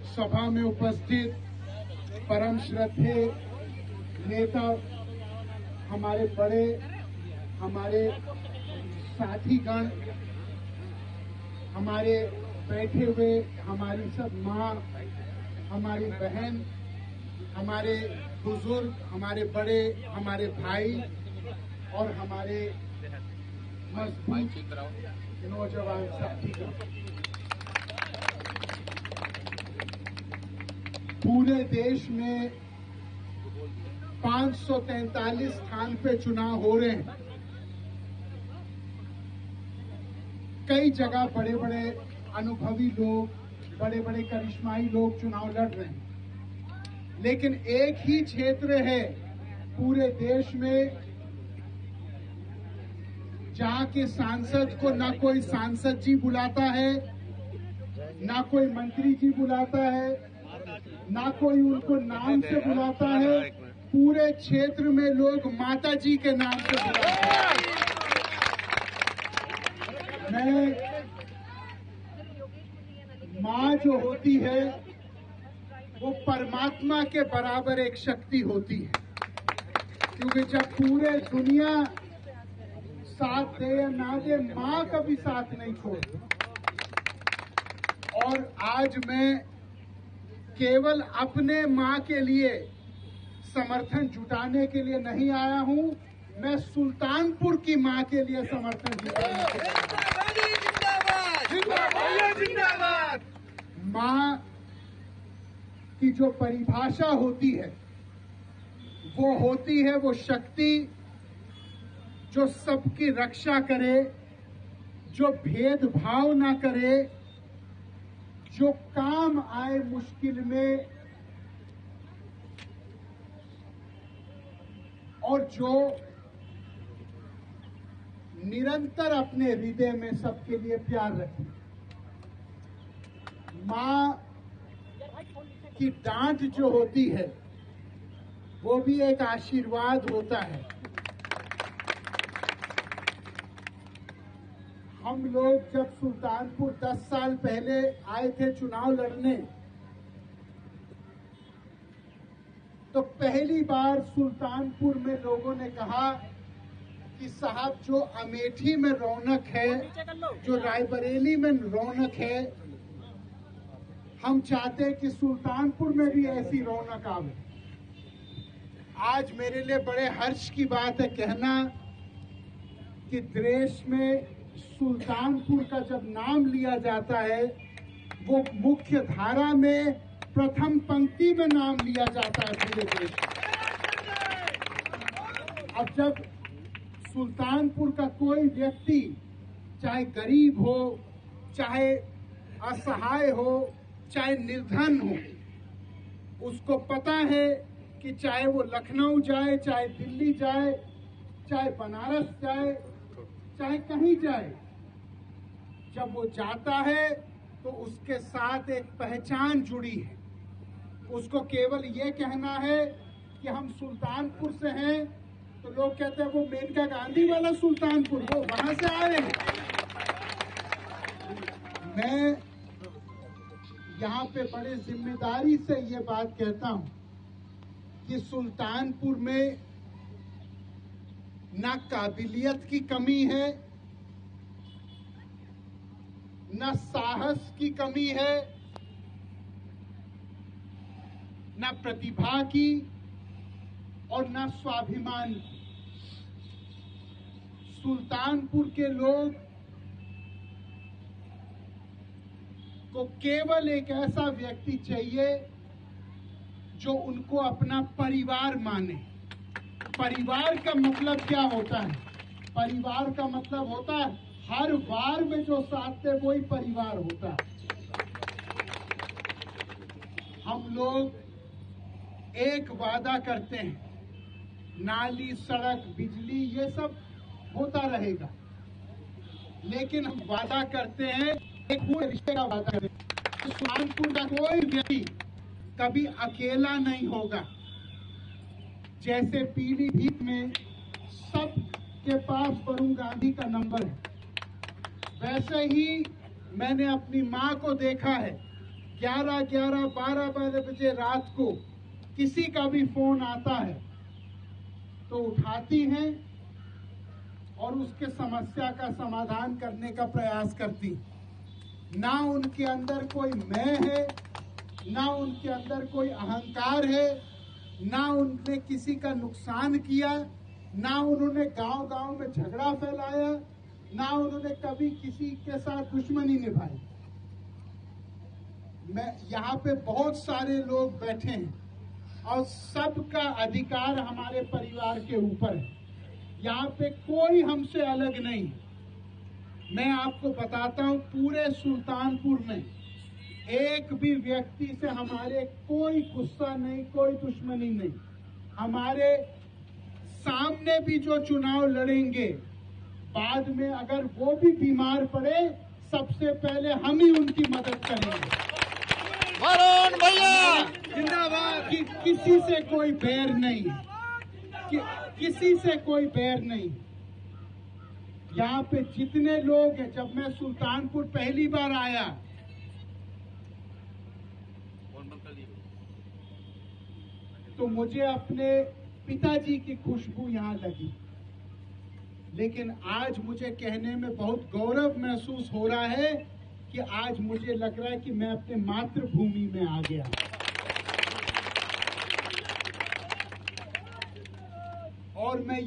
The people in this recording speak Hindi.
सभा में उपस्थित परम श्रद्धेय नेता, हमारे बड़े, हमारे साथीगण, हमारे बैठे हुए हमारी सब माँ, हमारी बहन, हमारे बुजुर्ग, हमारे बड़े, हमारे भाई और हमारे मजबूत नौजवान साथीगण, पूरे देश में 543 स्थान पे चुनाव हो रहे हैं। कई जगह बड़े बड़े अनुभवी लोग, बड़े बड़े करिश्माई लोग चुनाव लड़ रहे हैं, लेकिन एक ही क्षेत्र है पूरे देश में जहां के सांसद को ना कोई सांसद जी बुलाता है, ना कोई मंत्री जी बुलाता है, ना कोई उनको नाम से बुलाता है। पूरे क्षेत्र में लोग माता जी के नाम से बुलाते हैं। मैं, माँ जो होती है वो परमात्मा के बराबर एक शक्ति होती है, क्योंकि जब पूरे दुनिया साथ दे या ना दे, माँ कभी साथ नहीं छोड़ती। और आज मैं केवल अपने माँ के लिए समर्थन जुटाने के लिए नहीं आया हूँ, मैं सुल्तानपुर की माँ के लिए समर्थन जुटाने के लिए। जिंदाबाद। माँ की जो परिभाषा होती है वो होती है वो शक्ति जो सबकी रक्षा करे, जो भेदभाव ना करे, जो काम आए मुश्किल में, और जो निरंतर अपने हृदय में सबके लिए प्यार रखे। माँ की डांट जो होती है वो भी एक आशीर्वाद होता है। हम लोग जब सुल्तानपुर 10 साल पहले आए थे चुनाव लड़ने, तो पहली बार सुल्तानपुर में लोगों ने कहा कि साहब, जो अमेठी में रौनक है, जो रायबरेली में रौनक है, हम चाहते हैं कि सुल्तानपुर में भी ऐसी रौनक आवे। आज मेरे लिए बड़े हर्ष की बात है कहना कि देश में सुल्तानपुर का जब नाम लिया जाता है वो मुख्य धारा में प्रथम पंक्ति में नाम लिया जाता है पूरे देश में। अब जब सुल्तानपुर का कोई व्यक्ति, चाहे गरीब हो, चाहे असहाय हो, चाहे निर्धन हो, उसको पता है कि चाहे वो लखनऊ जाए, चाहे दिल्ली जाए, चाहे बनारस जाए, चाहे कहीं जाए, जब वो जाता है तो उसके साथ एक पहचान जुड़ी है। उसको केवल ये कहना है कि हम सुल्तानपुर से हैं, तो लोग कहते हैं वो मेनका गांधी वाला सुल्तानपुर, वो वहां से आए हैं। मैं यहाँ पे बड़े जिम्मेदारी से ये बात कहता हूँ कि सुल्तानपुर में ना काबिलियत की कमी है, न साहस की कमी है, न प्रतिभा की और न स्वाभिमान की। सुल्तानपुर के लोग को केवल एक ऐसा व्यक्ति चाहिए जो उनको अपना परिवार माने। परिवार का मतलब क्या होता है? परिवार का मतलब होता है हर वार में जो साथ दे वही परिवार होता है। हम लोग एक वादा करते हैं, नाली, सड़क, बिजली ये सब होता रहेगा, लेकिन हम वादा करते हैं एक पूरे रिश्ते का वादा करते हैं। सुल्तानपुर का कोई व्यक्ति कभी अकेला नहीं होगा। जैसे पीलीभीत में सबके पास वरुण गांधी का नंबर है, वैसे ही मैंने अपनी माँ को देखा है 11, 12 बजे रात को किसी का भी फोन आता है तो उठाती हैं और उसके समस्या का समाधान करने का प्रयास करती। ना उनके अंदर कोई मैं है, ना उनके अंदर कोई अहंकार है, ना उनने किसी का नुकसान किया, ना उन्होंने गांव-गांव में झगड़ा फैलाया, ना उन्होंने कभी किसी के साथ दुश्मनी निभाई। मैं यहाँ पे बहुत सारे लोग बैठे हैं और सबका अधिकार हमारे परिवार के ऊपर है। यहाँ पे कोई हमसे अलग नहीं। मैं आपको बताता हूँ, पूरे सुल्तानपुर में एक भी व्यक्ति से हमारे कोई गुस्सा नहीं, कोई दुश्मनी नहीं। हमारे सामने भी जो चुनाव लड़ेंगे, बाद में अगर वो भी बीमार पड़े, सबसे पहले हम ही उनकी मदद करेंगे। वरुण भैया जिंदाबाद। किसी से कोई बैर नहीं, किसी से कोई बैर नहीं। यहाँ पे जितने लोग हैं, जब मैं सुल्तानपुर पहली बार आया तो मुझे अपने पिताजी की खुशबू यहाँ लगी, लेकिन आज मुझे कहने में बहुत गौरव महसूस हो रहा है कि आज मुझे लग रहा है कि मैं अपने मातृभूमि में आ गया। और मैं